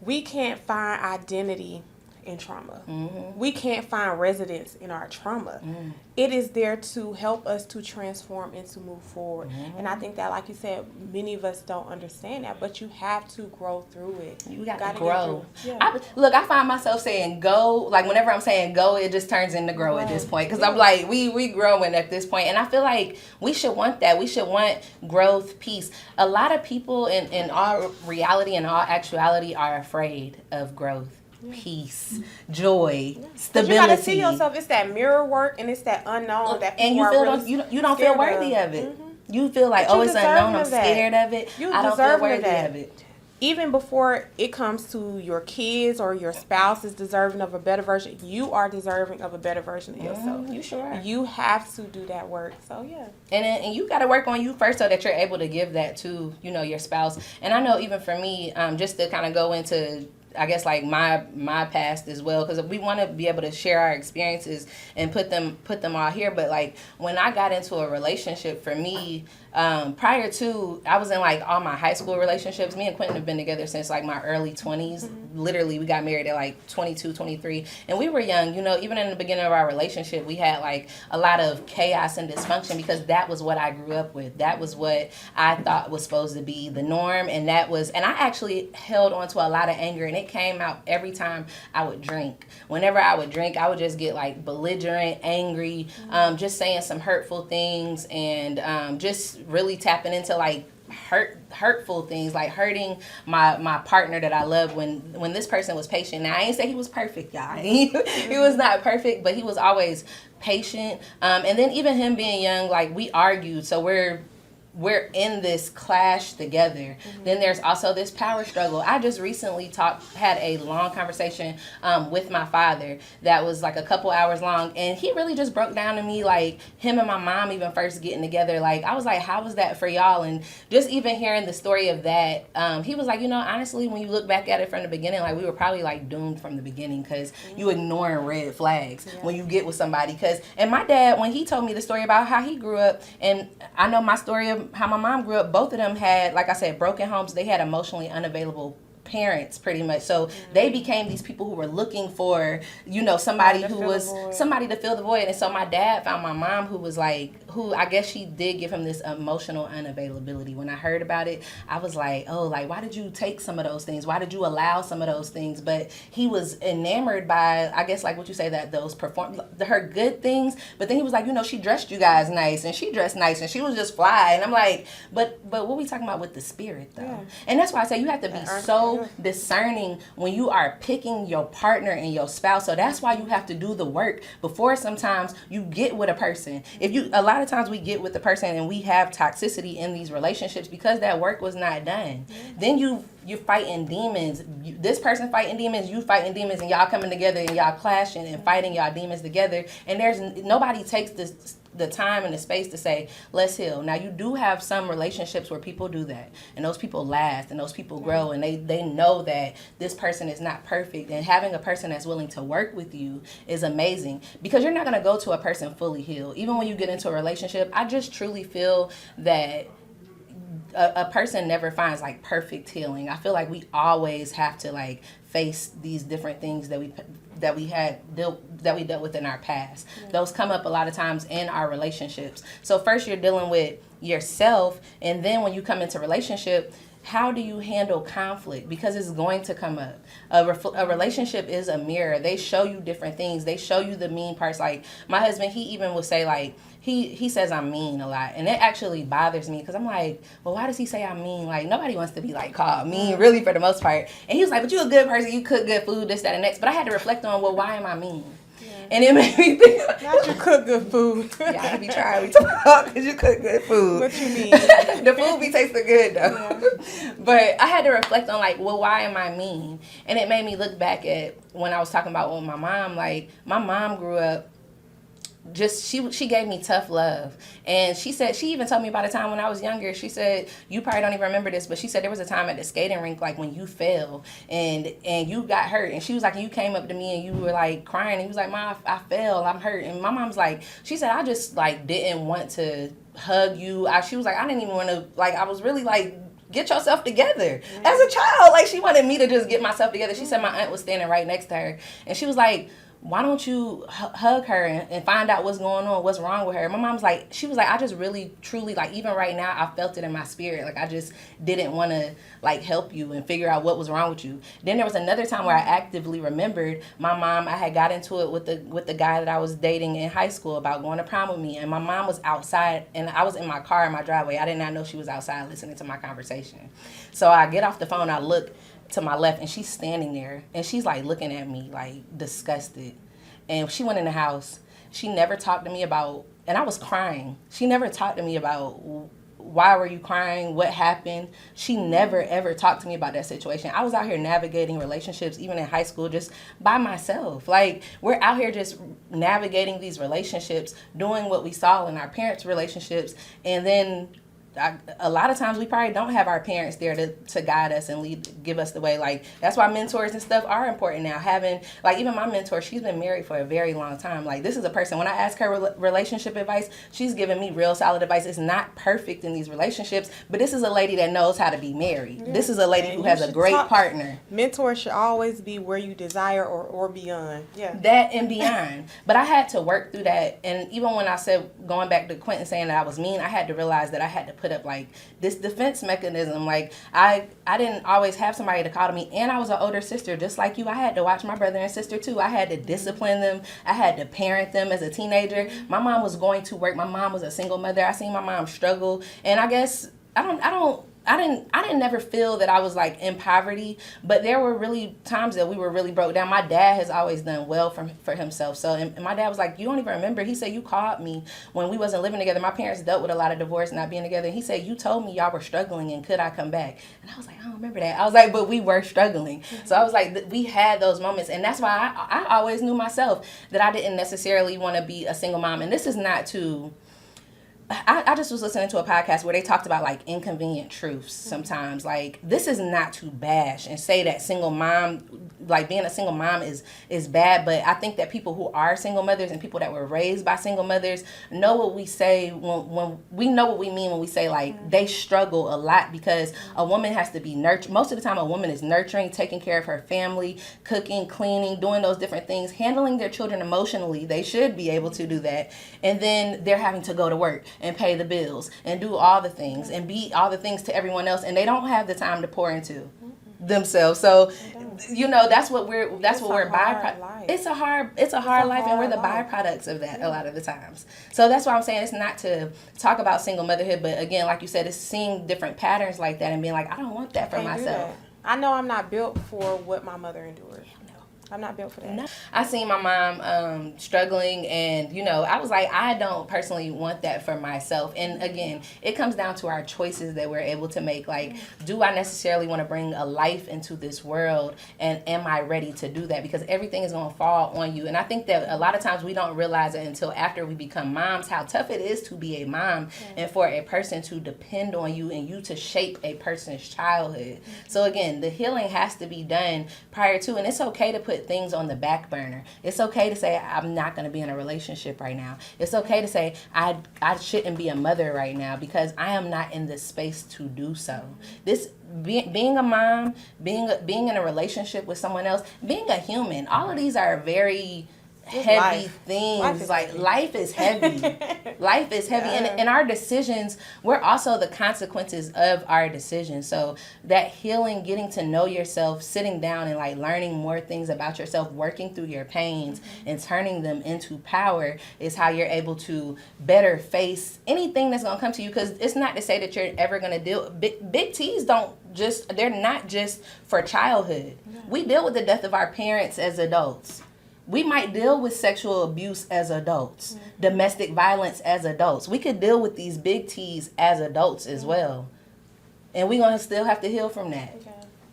we can't find identity in trauma. Mm-hmm. We can't find residence in our trauma. Mm. It is there to help us to transform and to move forward. Mm-hmm. And I think that, like you said, many of us don't understand that, but you have to grow through it. You got to Gotta grow. get through. Yeah. I find myself saying go, like whenever I'm saying go, it just turns into grow at this point. Because I'm like, we growing at this point. And I feel like we should want that. We should want growth, peace. A lot of people in all reality and all actuality are afraid of growth. Peace, joy, stability. You gotta see yourself. It's that mirror work, and it's that unknown that people and you are feel really you don't feel worthy of it. Mm-hmm. You feel like, oh, it's unknown. I'm scared of it. I don't feel worthy of it. Even before it comes to your kids or your spouse is deserving of a better version, you are deserving of a better version of yourself. You sure are. You have to do that work. So yeah. And you got to work on you first so that you're able to give that to, your spouse. And I know even for me, just to kind of go into, I guess, like my past as well, because we want to be able to share our experiences and put them all here. But like when I got into a relationship, for me, prior to, I was in like all my high school relationships. Me and Quentin have been together since like my early 20s. Mm-hmm. Literally, we got married at like 22, 23, and we were young. Even in the beginning of our relationship, we had like a lot of chaos and dysfunction because that was what I grew up with. That was what I thought was supposed to be the norm, and I actually held on to a lot of anger, and it came out every time I would drink. Whenever I would drink, I would just get like belligerent, angry, just saying some hurtful things, and just really tapping into like hurtful things, like hurting my partner that I love when this person was patient. Now I ain't say he was perfect, y'all. He was not perfect, but he was always patient. And then even him being young, like we argued, so we're in this clash together. Mm-hmm. Then there's also this power struggle. I just recently had a long conversation with my father that was like a couple hours long, and he really just broke down to me like him and my mom even first getting together. Like I was like, how was that for y'all? And just even hearing the story of that, he was like, honestly, when you look back at it from the beginning, like we were probably like doomed from the beginning because you ignoring red flags when you get with somebody. And my dad, when he told me the story about how he grew up, and I know my story of how my mom grew up, both of them had, like I said, broken homes. They had emotionally unavailable parents pretty much, so they became these people who were looking for somebody to fill the void. And so my dad found my mom, who I guess she did give him this emotional unavailability. When I heard about it, I was like, oh, like why did you take some of those things? Why did you allow some of those things? But he was enamored by, I guess, like what you say, that those her good things. But then he was like, she dressed you guys nice, and she dressed nice, and she was just fly. And I'm like, but what we talking about with the spirit though? Yeah. And that's why I say you have to be so discerning when you are picking your partner and your spouse. So that's why you have to do the work before sometimes you get with a person. A lot of times we get with the person and we have toxicity in these relationships because that work was not done. Then you're fighting demons. This person fighting demons, you fighting demons, and y'all coming together and y'all clashing and fighting y'all demons together. And nobody takes the time and the space to say, let's heal. Now, you do have some relationships where people do that, and those people last, and those people grow, and they know that this person is not perfect, and having a person that's willing to work with you is amazing, because you're not going to go to a person fully healed. Even when you get into a relationship, I just truly feel that a person never finds like perfect healing. I feel like we always have to like face these different things that we dealt with in our past. Those come up a lot of times in our relationships. So first you're dealing with yourself, and then when you come into relationship, how do you handle conflict? Because it's going to come up. A relationship is a mirror. They show you different things. They show you the mean parts. Like my husband, he even would say like, he says I'm mean a lot, and it actually bothers me because I'm like, well, why does he say I'm mean? Like nobody wants to be like called mean, really, for the most part. And he was like, but you a good person, you cook good food, this, that, and next. But I had to reflect on, well, why am I mean? And it made me think. Not you cook good food. Y'all be trying to talk because you cook good food. What you mean? The food be tasting good though. Yeah. But I had to reflect on like, well, why am I mean? And it made me look back at when I was talking about with my mom. Like my mom grew up. Just she gave me tough love, and she even told me about a time when I was younger. She said, you probably don't even remember this, but she said there was a time at the skating rink like when you fell and you got hurt, and she was like, and you came up to me and you were like crying, and he was like, Mom, I fell, I'm hurt. And my mom's like, she said, I just like didn't want to hug you. She was like, I didn't even want to, like, I was really like get yourself together. As a child, like, she wanted me to just get myself together. She said my aunt was standing right next to her, and she was like, why don't you hug her and find out what's going on, what's wrong with her? My mom's like, she was like, I just really, truly, like, even right now, I felt it in my spirit. Like, I just didn't want to, like, help you and figure out what was wrong with you. Then there was another time where I actively remembered my mom, I had got into it with the guy that I was dating in high school about going to prom with me. And my mom was outside, and I was in my car in my driveway. I did not know she was outside listening to my conversation. So I get off the phone, I look to my left, and she's standing there, and she's like looking at me like disgusted. And she went in the house. She never talked to me about, and I was crying. She never talked to me about, why were you crying, what happened. She never ever talked to me about that situation. I was out here navigating relationships, even in high school, just by myself. Like, we're out here just navigating these relationships, doing what we saw in our parents' relationships, and then a lot of times we probably don't have our parents there to guide us and give us the way. Like, that's why mentors and stuff are important now. Having, like, even my mentor, she's been married for a very long time. Like, this is a person, when I ask her relationship advice, she's giving me real solid advice. It's not perfect in these relationships, but this is a lady that knows how to be married. Yeah. This is a lady who has a great partner. Mentors should always be where you desire or beyond. Yeah. That and beyond. But I had to work through that. And even when I said, going back to Quentin saying that I was mean, I had to realize that I had to put up, like, this defense mechanism. Like, I didn't always have somebody to call to me, and I was an older sister just like you. I had to watch my brother and sister too. I had to discipline them. I had to parent them as a teenager. My mom was going to work. My mom was a single mother. I seen my mom struggle, and I guess I didn't never feel that I was, like, in poverty, but there were really times that we were really broke down. My dad has always done well for himself. So, and my dad was like, you don't even remember. He said, you called me when we wasn't living together. My parents dealt with a lot of divorce, not being together. He said, you told me y'all were struggling, and could I come back? And I was like, I don't remember that. I was like, but we were struggling. So I was like, we had those moments. And that's why I always knew myself that I didn't necessarily want to be a single mom. And this is not to... I just was listening to a podcast where they talked about, like, inconvenient truths sometimes. Like, this is not to bash and say that single mom, like, being a single mom is bad, but I think that people who are single mothers and people that were raised by single mothers know what we say when we know what we mean when we say, like, they struggle a lot, because a woman has to be nurtured. Most of the time a woman is nurturing, taking care of her family, cooking, cleaning, doing those different things, handling their children emotionally. They should be able to do that. And then they're having to go to work and pay the bills and do all the things and be all the things to everyone else, and they don't have the time to pour into themselves. So, you know, that's what we're byproduct. It's a hard life, and we're the byproducts of that a lot of the times. So that's why I'm saying it's not to talk about single motherhood, but again, like you said, it's seeing different patterns like that and being like, I don't want that for myself. I know I'm not built for what my mother endured. I'm not built for that. No. I seen my mom struggling, and, you know, I was like, I don't personally want that for myself. And again, it comes down to our choices that we're able to make. Like, do I necessarily want to bring a life into this world, and am I ready to do that? Because everything is going to fall on you. And I think that a lot of times we don't realize it until after we become moms, how tough it is to be a mom and for a person to depend on you and you to shape a person's childhood. So again, the healing has to be done prior to, and it's okay to put things on the back burner. It's okay to say, I'm not going to be in a relationship right now. It's okay to say, I shouldn't be a mother right now because I am not in the space to do so. This being a mom, being in a relationship with someone else, being a human, all of these are very heavy things. Life is heavy. Life is heavy. Yeah. And our decisions, we're also the consequences of our decisions. So that healing, getting to know yourself, sitting down and, like, learning more things about yourself, working through your pains and turning them into power is how you're able to better face anything that's going to come to you. Because it's not to say that you're ever going to deal, big T's they're not just for childhood. Yeah. We deal with the death of our parents as adults. We might deal with sexual abuse as adults, domestic violence as adults. We could deal with these big T's as adults as well. And we're going to still have to heal from that.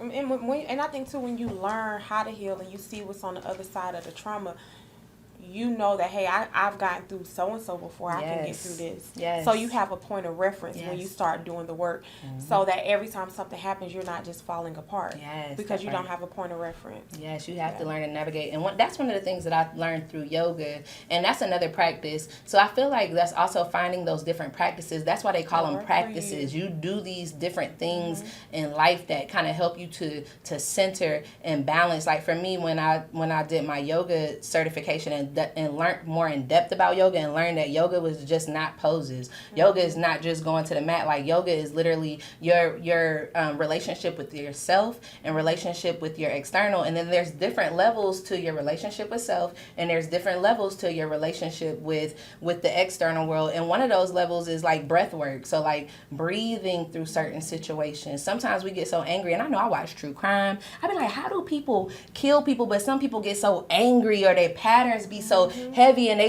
Okay. And I think, too, when you learn how to heal and you see what's on the other side of the trauma, you know that, hey, I've gotten through so and so before. I can get through this. Yes. So you have a point of reference when you start doing the work, so that every time something happens, you're not just falling apart. Yes, because you don't have a point of reference. Yes, you have to learn to navigate, and that's one of the things that I learned through yoga, and that's another practice. So I feel like that's also finding those different practices. That's why they call them practices. You do these different things in life that kind of help you to center and balance. Like for me, when I did my yoga certification and learned more in depth about yoga and learned that yoga was just not poses. Yoga is not just going to the mat. Like yoga is literally your relationship with yourself and relationship with your external. And then there's different levels to your relationship with self, and there's different levels to your relationship with the external world. And one of those levels is like breath work. So like breathing through certain situations. Sometimes we get so angry, and I know I watch true crime. I be like, how do people kill people? But some people get so angry, or their patterns be so heavy, and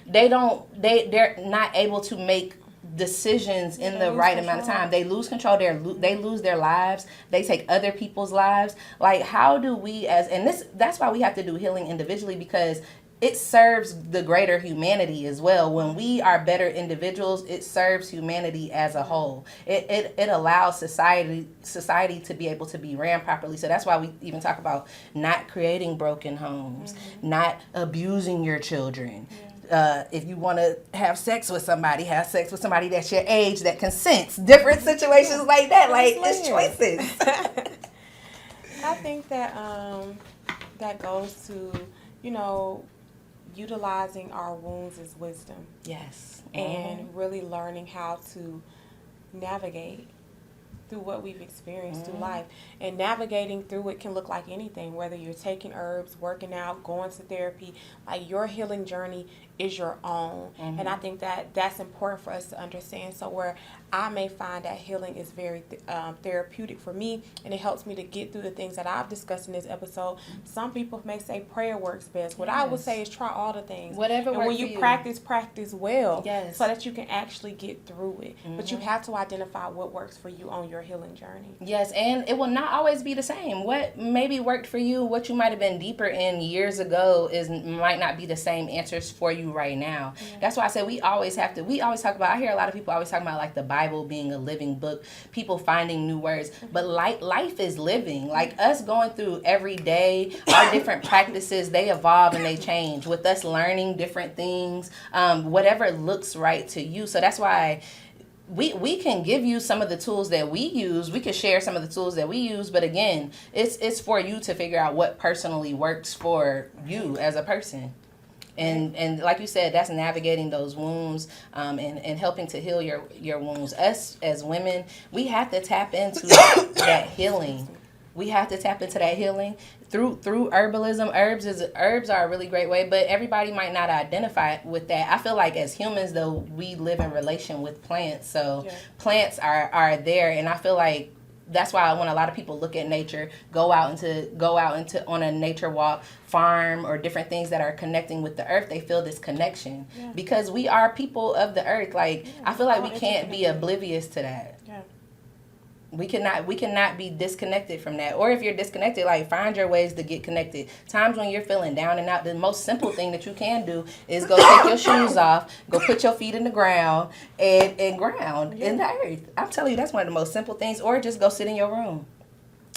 they're not able to make decisions in the right amount of time. They lose control. They lose their lives. They take other people's lives. Like, how do we that's why we have to do healing individually, because it serves the greater humanity as well. When we are better individuals, it serves humanity as a whole. It allows society to be able to be ran properly. So that's why we even talk about not creating broken homes, not abusing your children. If you want to have sex with somebody that's your age that consents. Different situations like that. Like, it's choices. I think that that goes to, utilizing our wounds as wisdom. Yes. And really learning how to navigate through what we've experienced through life. And navigating through it can look like anything, whether you're taking herbs, working out, going to therapy. Like, your healing journey is your own. And I think that that's important for us to understand. So where I may find that healing is very therapeutic for me, and it helps me to get through the things that I've discussed in this episode. Some people may say prayer works best. What I would say is try all the things. Whatever works for you. And when you practice well, Yes. so that you can actually get through it. But you have to identify what works for you on your healing journey. Yes, and it will not always be the same. What maybe worked for you, what you might have been deeper in years ago, might not be the same answers for you right now. That's why I said we always talk about, I hear a lot of people always talking about like the Bible being a living book, people finding new words, but life is living. Like, us going through every day, our different practices, they evolve and they change with us learning different things, whatever looks right to you. So that's why we can give you some of the tools that we use. We can share some of the tools that we use, but again, it's for you to figure out what personally works for you as a person. And like you said, that's navigating those wounds, and helping to heal your wounds. Us as women, we have to tap into that healing. We have to tap into that healing through herbalism. Herbs are a really great way, but everybody might not identify with that. I feel like as humans, though, we live in relation with plants, so plants are there, and I feel like that's why when a lot of people look at nature, go out into on a nature walk, farm, or different things that are connecting with the earth, they feel this connection because we are people of the earth. Like, I feel like we can't be oblivious to that. Yeah. We cannot be disconnected from that. Or if you're disconnected, like, find your ways to get connected. Times when you're feeling down and out, the most simple thing that you can do is go take your shoes off, go put your feet in the ground, and ground in the earth. I'm telling you, that's one of the most simple things. Or just go sit in your room.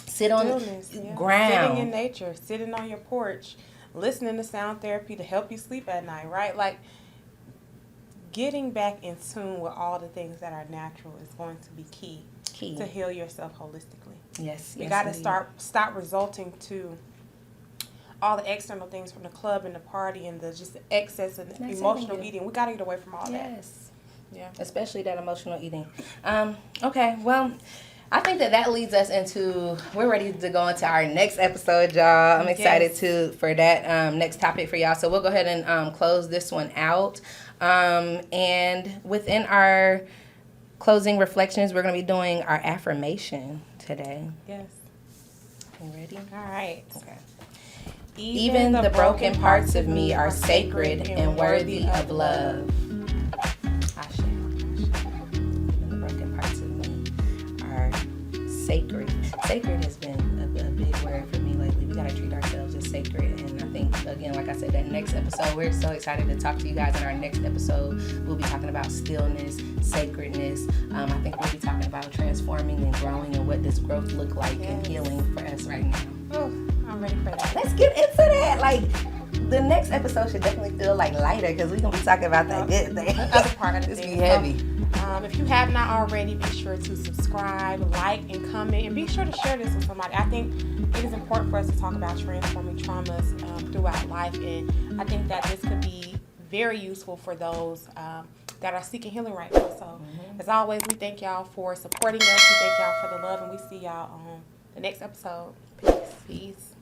Sit on the ground. Sitting in nature, sitting on your porch, listening to sound therapy to help you sleep at night, right? Like, getting back in tune with all the things that are natural is going to be key to heal yourself holistically. Yes. You got to stop resulting to all the external things from the club and the party and the just excess and emotional eating. We got to get away from all that. Yes. Yeah. Especially that emotional eating. Okay, well, I think that leads us into, we're ready to go into our next episode, y'all. I'm excited for that next topic for y'all. So we'll go ahead and close this one out. And within our closing reflections, we're going to be doing our affirmation today. Yes. You ready? All right. Okay. Even the broken parts of me are sacred and worthy of love. Ashe. Even the broken parts of me are sacred. Sacred has been a big word for me lately. We got to treat ourselves as sacred. And I think a again, like I said, that next episode, we're so excited to talk to you guys in our next episode. We'll be talking about stillness, sacredness. I think we'll be talking about transforming and growing and what does growth look like and healing for us right now. Oh, I'm ready for that. Let's get into that. Like, the next episode should definitely feel like lighter because we're going to be talking about that good thing. The other part of the This thing. be heavy. So, if you have not already, be sure to subscribe, like, and comment, and be sure to share this with somebody. I think it is important for us to talk about transforming traumas throughout life, and I think that this could be very useful for those that are seeking healing right now. So, as always, we thank y'all for supporting us. We thank y'all for the love, and we see y'all on the next episode. Peace.